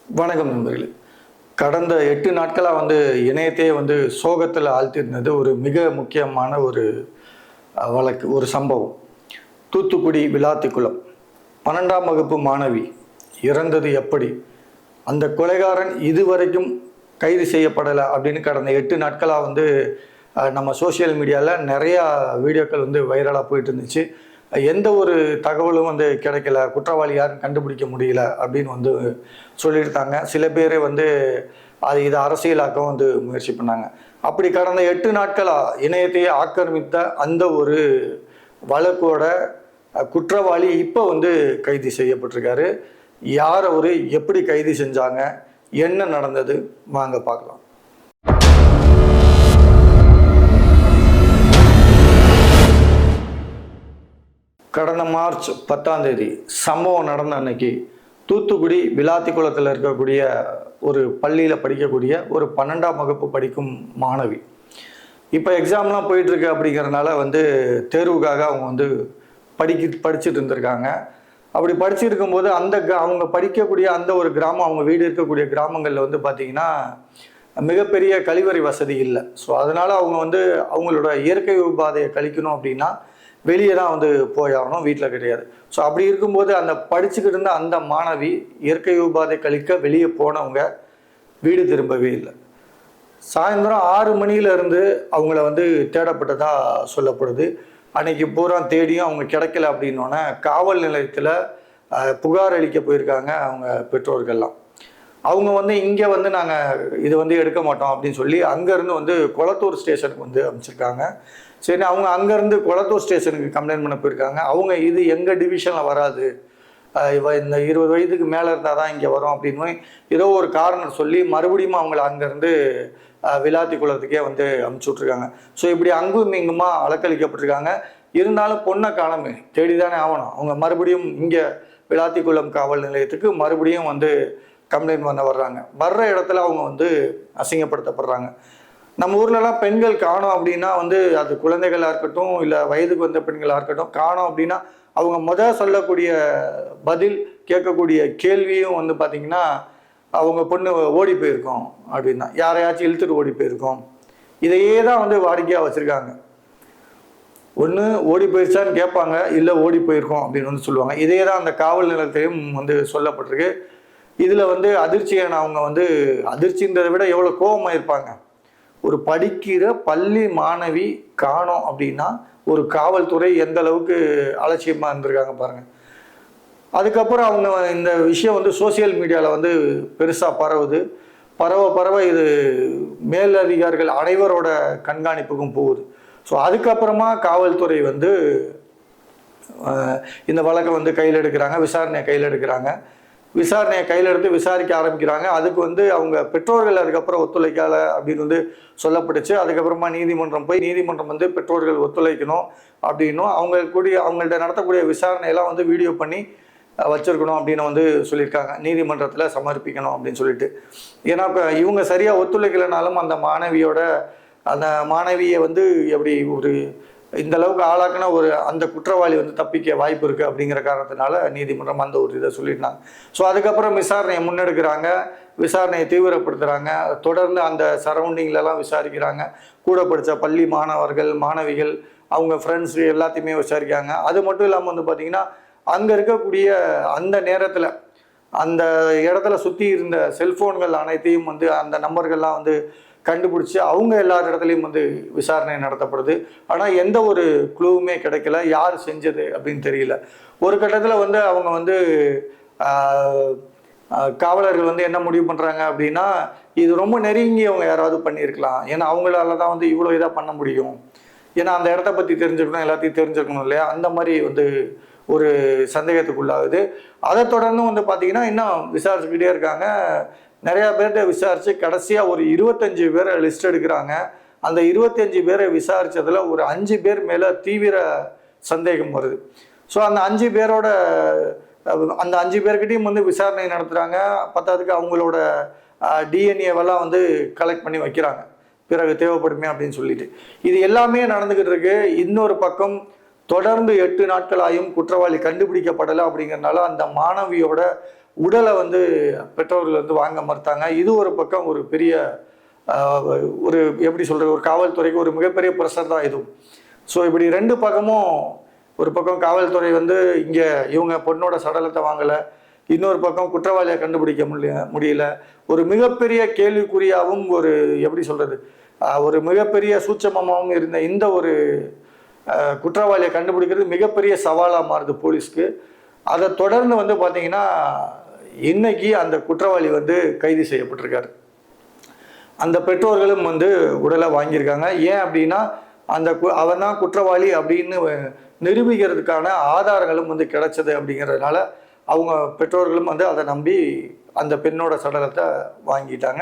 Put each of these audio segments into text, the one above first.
வணக்கம் நண்பர்களே. கடந்த 8 நாட்களா இணையத்தையே சோகத்தில் ஆழ்த்தியிருந்தது ஒரு மிக முக்கியமான ஒரு வழக்கு, ஒரு சம்பவம். தூத்துக்குடி விளாத்திக்குளம் 12ஆம் வகுப்பு மாணவி இறந்தது எப்படி? அந்த கொலைகாரன் இதுவரைக்கும் கைது செய்யப்படலை அப்படின்னு கடந்த 8 நாட்களாக நம்ம சோஷியல் மீடியாவில் நிறையா வீடியோக்கள் வைரலாக போயிட்டு இருந்துச்சு. எந்த ஒரு தகவலும் கிடைக்கல, குற்றவாளி யாரும் கண்டுபிடிக்க முடியல அப்படின்னு சொல்லியிருந்தாங்க. சில பேர் இதை அரசியலாக்கவும் முயற்சி பண்ணாங்க. அப்படி கடந்த 8 நாட்களாக இணையத்தையே ஆக்கிரமித்த அந்த ஒரு வழக்கோட குற்றவாளி இப்போ கைது செய்யப்பட்டிருக்காரு. யார் அவர், எப்படி கைது செஞ்சாங்க, என்ன நடந்தது, வாங்க பார்க்கலாம். கடந்த மார்ச் 10ஆம் தேதி சம்பவம் நடந்த அன்னைக்கு தூத்துக்குடி விளாத்திக்குளத்தில் இருக்கக்கூடிய ஒரு பள்ளியில் படிக்கக்கூடிய ஒரு 12ஆம் வகுப்பு படிக்கும் மாணவி. இப்போ எக்ஸாம்லாம் போயிட்டுருக்கு அப்படிங்கிறதுனால தேர்வுக்காக அவங்க படிச்சுட்டு இருந்திருக்காங்க. அப்படி படிச்சுட்டு இருக்கும்போது அவங்க படிக்கக்கூடிய அந்த ஒரு கிராமம், அவங்க வீடு இருக்கக்கூடிய கிராமங்களில் பார்த்திங்கன்னா மிகப்பெரிய கழிவறை வசதி இல்லை. ஸோ அதனால் அவங்க அவங்களோட இயற்கை உபாதையை கழிக்கணும் அப்படின்னா வெளியே தான் போயாகணும், வீட்டில் கிடையாது. ஸோ அப்படி இருக்கும்போது அந்த படிச்சுக்கிட்டு இருந்த அந்த மாணவி இயற்கை உபாதை கழிக்க வெளியே போனவங்க வீடு திரும்பவே இல்லை. சாயந்தரம் 6 மணியிலேருந்து அவங்கள தேடப்பட்டதாக சொல்லப்படுது. அன்னைக்கு பூரா தேடியும் அவங்க கிடைக்கல. அப்படின்னோடனே காவல் நிலையத்தில் புகார் அளிக்க போயிருக்காங்க அவங்க பெற்றோர்கள்லாம். அவங்க இங்கே நாங்கள் இது எடுக்க மாட்டோம் அப்படின்னு சொல்லி அங்கேருந்து கொளத்தூர் ஸ்டேஷனுக்கு அமைச்சிருக்காங்க. சரி, அவங்க அங்கேருந்து கொளத்தூர் ஸ்டேஷனுக்கு கம்ப்ளைண்ட் பண்ண போயிருக்காங்க. அவங்க இது எங்கள் டிவிஷனில் வராது, இந்த 20 வயதுக்கு மேலே இருந்தால் தான் இங்கே வரும் அப்படின்னு ஏதோ ஒரு காரணம் சொல்லி மறுபடியும் அவங்கள அங்கேருந்து விளாத்திக்குளத்துக்கே அமுச்சு விட்ருக்காங்க. ஸோ இப்படி அங்கும் இங்குமா அலக்களிக்கப்பட்டிருக்காங்க. இருந்தாலும் பொண்ணை காலமே தேடி தானே ஆகணும். அவங்க மறுபடியும் இங்கே விளாத்திக்குளம் காவல் நிலையத்துக்கு மறுபடியும் கம்ப்ளைண்ட் பண்ண வர்றாங்க. வர்ற இடத்துல அவங்க அசிங்கப்படுத்தப்படுறாங்க. நம்ம ஊர்லலாம் பெண்கள் காணோம் அப்படின்னா அது குழந்தைகளாக இருக்கட்டும், இல்லை வயதுக்கு வந்த பெண்களாக இருக்கட்டும், காணோம் அப்படின்னா அவங்க சொல்லக்கூடிய பதில், கேட்கக்கூடிய கேள்வியும் பார்த்திங்கன்னா அவங்க பொண்ணு ஓடி போயிருக்கோம் அப்படின்னா, யாரையாச்சும் இழுத்துட்டு ஓடி போயிருக்கோம். இதையே தான் வாடிக்கையாக வச்சுருக்காங்க. ஒன்று ஓடி போயிடுச்சான்னு கேட்பாங்க, இல்லை ஓடி போயிருக்கோம் அப்படின்னு சொல்லுவாங்க. இதே தான் அந்த காவல் நிலையத்தையும் சொல்லப்பட்டிருக்கு. இதில் அதிர்ச்சியான அவங்க அதிர்ச்சின்றதை விட எவ்வளோ கோபமாக இருப்பாங்க. ஒரு படிக்கிற பள்ளி மாணவி காணோம் அப்படின்னா ஒரு காவல்துறை எந்த அளவுக்கு அலட்சியமாக இருந்திருக்காங்க பாருங்கள். அதுக்கப்புறம் அவங்க இந்த விஷயம் சோசியல் மீடியாவில் பெருசாக பரவுது. பரவ இது மேலதிகாரிகள் அனைவரோட கண்காணிப்புக்கும் போகுது. ஸோ அதுக்கப்புறமா காவல்துறை இந்த வழக்கை கையில் எடுக்கிறாங்க, விசாரணையை கையில் எடுக்கிறாங்க. விசாரணையை கையில் எடுத்து விசாரிக்க ஆரம்பிக்கிறாங்க. அதுக்கு அவங்க பெற்றோர்கள் அதுக்கப்புறம் ஒத்துழைக்கலை அப்படின்னு சொல்லப்பட்டுச்சு. அதுக்கப்புறமா நீதிமன்றம் போய் நீதிமன்றம் பெற்றோர்கள் ஒத்துழைக்கணும் அப்படின்னும் அவங்கள்ட்ட நடத்தக்கூடிய விசாரணையெல்லாம் வீடியோ பண்ணி வச்சிருக்கணும் அப்படின்னு சொல்லியிருக்காங்க. நீதிமன்றத்தில் சமர்ப்பிக்கணும் அப்படின்னு சொல்லிட்டு. ஏன்னா இப்போ இவங்க சரியாக ஒத்துழைக்கலைனாலும் அந்த மாணவியை எப்படி ஒரு இந்த அளவுக்கு ஆளாக்குன அந்த குற்றவாளி தப்பிக்க வாய்ப்பு இருக்குது அப்படிங்கிற காரணத்தினால நீதிமன்றம் அந்த ஒரு இதை சொல்லிட்டாங்க. ஸோ அதுக்கப்புறம் விசாரணையை முன்னெடுக்கிறாங்க, விசாரணையை தீவிரப்படுத்துகிறாங்க. தொடர்ந்து அந்த சரௌண்டிங்லலாம் விசாரிக்கிறாங்க. கூட படித்த பள்ளி மாணவர்கள், மாணவிகள், அவங்க ஃப்ரெண்ட்ஸ் எல்லாத்தையுமே விசாரிக்காங்க. அது மட்டும் இல்லாமல் பார்த்திங்கன்னா அங்கே இருக்கக்கூடிய அந்த நேரத்தில் அந்த இடத்துல சுற்றி இருந்த செல்ஃபோன்கள் அனைத்தையும் அந்த நம்பர்கள்லாம் கண்டுபிடிச்சி அவங்க எல்லார் இடத்துலையும் விசாரணை நடத்தப்படுது. ஆனால் எந்த ஒரு க்ளூவுமே கிடைக்கல, யார் செஞ்சது அப்படின்னு தெரியல. ஒரு கட்டத்தில் அவங்க காவலர்கள் என்ன முடிவு பண்ணுறாங்க அப்படின்னா, இது ரொம்ப நெருங்கி அவங்க யாராவது பண்ணியிருக்கலாம். ஏன்னா அவங்களால தான் இவ்வளோ இதாக பண்ண முடியும். ஏன்னா அந்த இடத்த பற்றி தெரிஞ்சுக்கணும், எல்லாத்தையும் தெரிஞ்சுக்கணும் இல்லையா? அந்த மாதிரி ஒரு சந்தேகத்துக்குள்ளாகுது. அதை தொடர்ந்து பார்த்திங்கன்னா இன்னும் விசாரிச்சுக்கிட்டே இருக்காங்க. நிறையா பேர்கிட்ட விசாரித்து கடைசியாக ஒரு 25 பேரை லிஸ்ட் எடுக்கிறாங்க. அந்த 25 பேரை விசாரித்ததில் ஒரு 5 பேர் மேலே தீவிர சந்தேகம் வருது. ஸோ அந்த 5 பேரோட அந்த 5 பேர்கிட்டையும் விசாரணை நடத்துகிறாங்க. பத்தாவதுக்கு அவங்களோட டிஎன்ஏவெல்லாம் கலெக்ட் பண்ணி வைக்கிறாங்க, பிறகு தேவைப்படுமே அப்படின்னு சொல்லிட்டு. இது எல்லாமே நடந்துக்கிட்டு இருக்கு. இன்னொரு பக்கம் தொடர்ந்து 8 நாட்களாயும் குற்றவாளி கண்டுபிடிக்கப்படலை. அப்படிங்கிறதுனால அந்த மாணவியோட உடலை வந்து பெற்றோர்கள் வந்து வாங்க மறுத்தாங்க. இது ஒரு பக்கம் ஒரு பெரிய ஒரு எப்படி சொல்கிறது, ஒரு காவல்துறைக்கு ஒரு மிகப்பெரிய ப்ரெஷர் தான் இதுவும். ஸோ இப்படி ரெண்டு பக்கமும், ஒரு பக்கம் காவல்துறை வந்து இங்கே இவங்க பொண்ணோட சடலத்தை வாங்கலை, இன்னொரு பக்கம் குற்றவாளியை கண்டுபிடிக்க முடியல. ஒரு மிகப்பெரிய கேள்விக்குறியாகவும் ஒரு எப்படி சொல்கிறது, ஒரு மிகப்பெரிய சூட்சமமாகவும் இருந்த இந்த ஒரு குற்றவாளியை கண்டுபிடிக்கிறது மிகப்பெரிய சவாலாக மாறுது போலீஸ்க்கு. அதை தொடர்ந்து வந்து பார்த்தீங்கன்னா இன்னைக்கு அந்த குற்றவாளி வந்து கைது செய்யப்பட்டிருக்காரு. அந்த பெற்றோர்களும் வந்து உடலை வாங்கியிருக்காங்க. ஏன் அப்படின்னா அந்த அவன் தான் குற்றவாளி அப்படின்னு நிரூபிக்கிறதுக்கான ஆதாரங்களும் வந்து கிடைச்சது அப்படிங்கிறதுனால அவங்க பெற்றோர்களும் வந்து அதை நம்பி அந்த பெண்ணோட சடலத்தை வாங்கிட்டாங்க.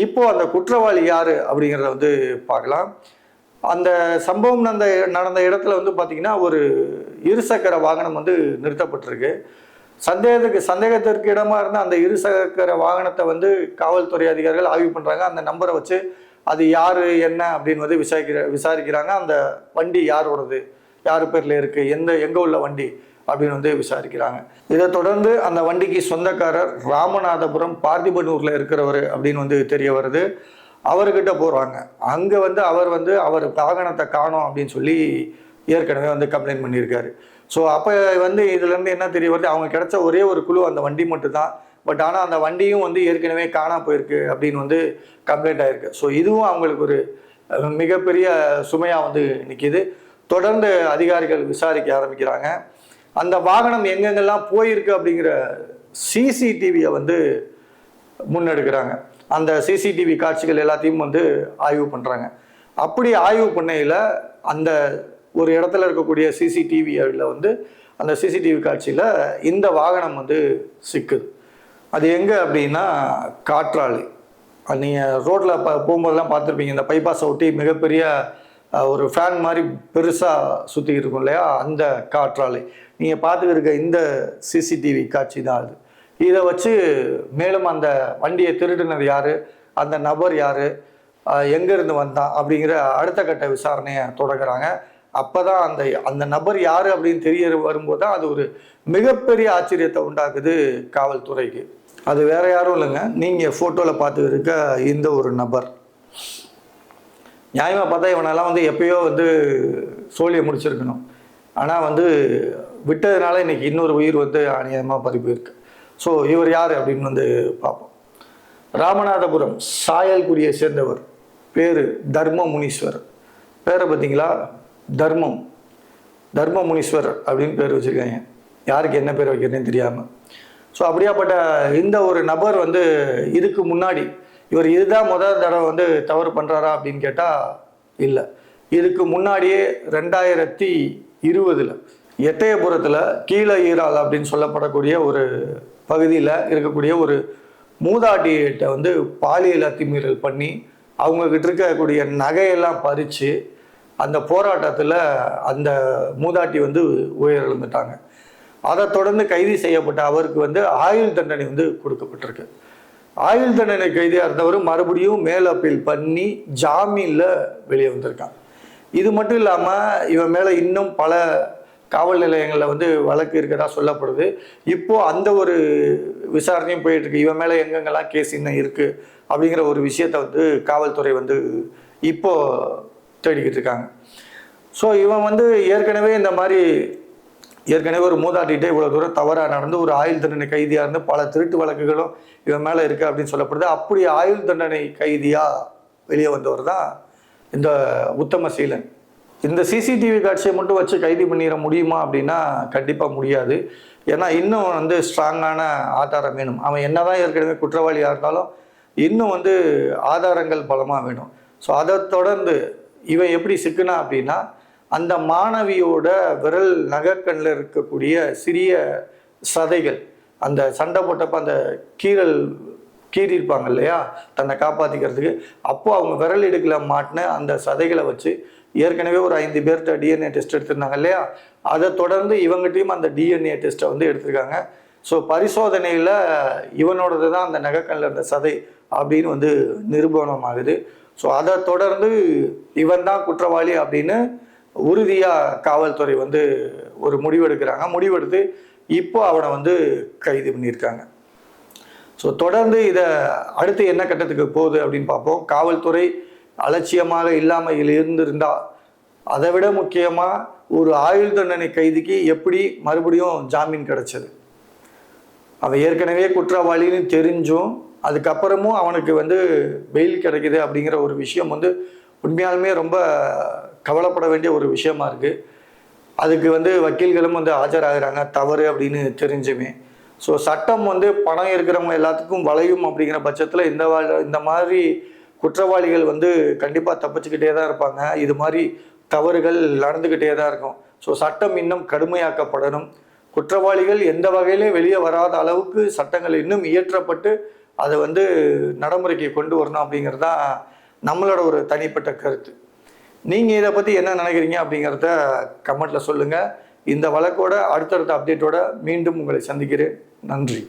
இப்போ அந்த குற்றவாளி யாரு அப்படிங்கிறத வந்து பார்க்கலாம். அந்த சம்பவம் நடந்த இடத்துல வந்து பார்த்தீங்கன்னா ஒரு இருசக்கர வாகனம் வந்து நிறுத்தப்பட்டிருக்கு. சந்தேகத்திற்கு இடமா இருந்த அந்த இருசக்கர வாகனத்தை வந்து காவல்துறை அதிகாரிகள் ஆய்வு பண்ணுறாங்க. அந்த நம்பரை வச்சு அது யார் என்ன அப்படின்னு வந்து விசாரிக்கிறாங்க. அந்த வண்டி யாரோடது, யார் பேரில் இருக்குது, எங்கே உள்ள வண்டி அப்படின்னு வந்து விசாரிக்கிறாங்க. இதை தொடர்ந்து அந்த வண்டிக்கு சொந்தக்காரர் ராமநாதபுரம் பார்த்திபனூரில் இருக்கிறவர் அப்படின்னு வந்து தெரிய வருது. அவர்கிட்ட போகிறாங்க. அங்கே வந்து அவர் வாகனத்தை காணோம் அப்படின்னு சொல்லி ஏற்கனவே வந்து கம்ப்ளைண்ட் பண்ணியிருக்காரு. ஸோ அப்போ வந்து இதுலேருந்து என்ன தெரிய வருது, அவங்க கிடைச்ச ஒரே ஒரு குழு அந்த வண்டி மட்டும்தான். பட் ஆனால் அந்த வண்டியும் வந்து ஏற்கனவே காணா போயிருக்கு அப்படின்னு வந்து கம்ப்ளைண்ட் ஆகிருக்கு. ஸோ இதுவும் அவங்களுக்கு ஒரு மிகப்பெரிய சுமையாக வந்து நிற்கிது. தொடர்ந்து அதிகாரிகள் விசாரிக்க ஆரம்பிக்கிறாங்க. அந்த வாகனம் எங்கெங்கெல்லாம் போயிருக்கு அப்படிங்கிற சிசிடிவியை வந்து முன்னெடுக்கிறாங்க. அந்த சிசிடிவி காட்சிகள் எல்லாத்தையும் வந்து ஆய்வு பண்ணுறாங்க. அப்படி ஆய்வு பண்ணையில் அந்த ஒரு இடத்துல இருக்கக்கூடிய சிசிடிவியில் வந்து அந்த சிசிடிவி காட்சியில் இந்த வாகனம் வந்து சிக்குது. அது எங்கே அப்படின்னா காற்றாலை. நீங்கள் ரோட்டில் போகும்போதெல்லாம் பார்த்துருப்பீங்க, இந்த பைபாஸை ஒட்டி மிகப்பெரிய ஒரு ஃபேன் மாதிரி பெருசாக சுற்றி இருக்கும் இல்லையா, அந்த காற்றாலை. நீங்கள் பார்த்துக்கிருக்க இந்த சிசிடிவி காட்சி தான் அது. இதை வச்சு மேலும் அந்த வண்டியை திருடினது யார், அந்த நபர் யார், எங்கேருந்து வந்தான் அப்படிங்கிற அடுத்த கட்ட விசாரணையை தொடங்குறாங்க. அப்போ தான் அந்த நபர் யார் அப்படின்னு தெரிய வரும்போது தான் அது ஒரு மிகப்பெரிய ஆச்சரியத்தை உண்டாக்குது காவல்துறைக்கு. அது வேற யாரும் இல்லைங்க, நீங்கள் ஃபோட்டோவில் பார்த்து இருக்க இந்த ஒரு நபர். நியாயமாக பார்த்தா இவனெல்லாம் வந்து எப்பயோ வந்து சோழியை முடிச்சிருக்கணும். ஆனால் வந்து விட்டதுனால இன்னைக்கு இன்னொரு உயிர் வந்து அநியாயமாக பறி போயிருக்கு. ஸோ இவர் யார் அப்படின்னு வந்து பார்ப்போம். ராமநாதபுரம் சாயல்குடியை சேர்ந்தவர். பேர் தர்ம முனீஸ்வர். பேரை பார்த்தீங்களா, தர்ம முனீஸ்வர் அப்படின்னு பேர் வச்சுருக்காங்க. யாருக்கு என்ன பேர் வைக்கிறதுன்னு தெரியாமல். ஸோ அப்படியாப்பட்ட இந்த ஒரு நபர் வந்து இதுக்கு முன்னாடி இவர் இதுதான் முதல் தடவை வந்து தவறு பண்ணுறாரா அப்படின்னு கேட்டால் இல்லை. இதுக்கு முன்னாடியே 2020 எட்டயபுரத்தில் கீழே ஈரால் அப்படின்னு சொல்லப்படக்கூடிய ஒரு பகுதியில் இருக்கக்கூடிய ஒரு மூதாட்டிகிட்ட வந்து பாலியல் அத்துமீறல் பண்ணி அவங்கக்கிட்ட இருக்கக்கூடிய நகையெல்லாம் பறித்து அந்த போராட்டத்தில் அந்த மூதாட்டி வந்து உயிரிழந்துட்டாங்க. அதை தொடர்ந்து கைது செய்யப்பட்ட அவருக்கு வந்து ஆயுள் தண்டனை வந்து கொடுக்கப்பட்டிருக்கு. ஆயுள் தண்டனை கைதியாக இருந்தவர் மறுபடியும் மேல் அப்பீல் பண்ணி ஜாமீனில் வெளியே வந்திருக்கான். இது மட்டும் இல்லாமல் இவன் மேலே இன்னும் பல காவல் நிலையங்களில் வந்து வழக்கு இருக்கிறதா சொல்லப்படுது. இப்போது அந்த ஒரு விசாரணையும் போயிட்டுருக்கு. இவன் மேலே எங்கெங்கெல்லாம் கேஸ் இன்னும் இருக்குது அப்படிங்கிற ஒரு விஷயத்தை வந்து காவல்துறை வந்து இப்போது தேடிக்கிட்டு இருக்காங்க. ஸோ இவன் வந்து ஏற்கனவே ஒரு மூதாட்டிகிட்டே இவ்வளோ தூரம் தவறாக நடந்து ஒரு ஆயுள் தண்டனை கைதியாக இருந்து பல திருட்டு வழக்குகளும் இவன் மேலே இருக்குது அப்படின்னு சொல்லப்படுது. அப்படி ஆயுள் தண்டனை கைதியாக வெளியே வந்தவர் தான் இந்த உத்தமசீலன். இந்த சிசிடிவி காட்சியை மட்டும் வச்சு கைது பண்ணிட முடியுமா அப்படின்னா கண்டிப்பாக முடியாது. ஏன்னா இன்னும் வந்து ஸ்ட்ராங்கான ஆதாரம் வேணும். அவன் என்னதான் ஏற்கனவே குற்றவாளியாக இருந்தாலும் இன்னும் வந்து ஆதாரங்கள் பலமாக வேணும். ஸோ அதை தொடர்ந்து இவன் எப்படி சிக்குனா அப்படின்னா அந்த மாணவியோட விரல் நகக்கண்ணில் இருக்கக்கூடிய சிறிய சதைகள், அந்த சண்டை போட்டப்போ அந்த கீறியிருப்பாங்க இல்லையா தன்னை காப்பாற்றிக்கிறதுக்கு, அப்போது அவங்க விரல் இடுக்கில் மாட்டின அந்த சதைகளை வச்சு ஏற்கனவே ஒரு 5 பேர்கிட்ட டிஎன்ஏ டெஸ்ட் எடுத்திருந்தாங்க இல்லையா, அதை தொடர்ந்து இவங்ககிட்டையும் அந்த டிஎன்ஏ டெஸ்ட்டை வந்து எடுத்திருக்காங்க. ஸோ பரிசோதனையில் இவனோடது தான் அந்த நகக்கண்ணில் இருந்த சதை அப்படின்னு வந்து நிரூபணம் ஆகுது. ஸோ அதை தொடர்ந்து இவன் தான் குற்றவாளி அப்படின்னு உறுதியாக காவல்துறை வந்து ஒரு முடிவெடுக்கிறாங்க. முடிவெடுத்து இப்போ அவனை வந்து கைது பண்ணியிருக்காங்க. ஸோ தொடர்ந்து இதை அடுத்து என்ன கட்டத்துக்கு போகுது அப்படின்னு பார்ப்போம். காவல்துறை அலட்சியமாக இல்லாமல் இருந்திருந்தால், அதை விட முக்கியமாக ஒரு ஆயுள் தண்டனை கைதிக்கு எப்படி மறுபடியும் ஜாமீன் கிடைச்சது? அவன் ஏற்கனவே குற்றவாளின்னு தெரிஞ்சும் அதுக்கப்புறமும் அவனுக்கு பெயில் கிடைக்குது அப்படிங்கிற ஒரு விஷயம் உண்மையாலுமே ரொம்ப கவலைப்பட வேண்டிய ஒரு விஷயமா இருக்குது. அதுக்கு வக்கீல்களும் ஆஜராகிறாங்க தவறு அப்படின்னு தெரிஞ்சுமே. ஸோ சட்டம் பணம் இருக்கிறவங்க எல்லாத்துக்கும் வளையும் அப்படிங்கிற பட்சத்தில் இந்த மாதிரி குற்றவாளிகள் கண்டிப்பாக தப்பிச்சுக்கிட்டே தான் இருப்பாங்க. இது மாதிரி தவறுகள் நடந்துக்கிட்டே தான் இருக்கும். ஸோ சட்டம் இன்னும் கடுமையாக்கப்படணும். குற்றவாளிகள் எந்த வகையிலும் வெளியே வராத அளவுக்கு சட்டங்கள் இன்னும் இயற்றப்பட்டு அதை நடைமுறைக்கு கொண்டு வரணும் அப்படிங்கிறது தான் நம்மளோட ஒரு தனிப்பட்ட கருத்து. நீங்கள் இதை பற்றி என்ன நினைக்கிறீங்க அப்படிங்கிறத கமெண்ட்டில் சொல்லுங்கள். இந்த வழக்கோட அடுத்தடுத்த அப்டேட்டோட மீண்டும் உங்களை சந்திக்கிறேன். நன்றி.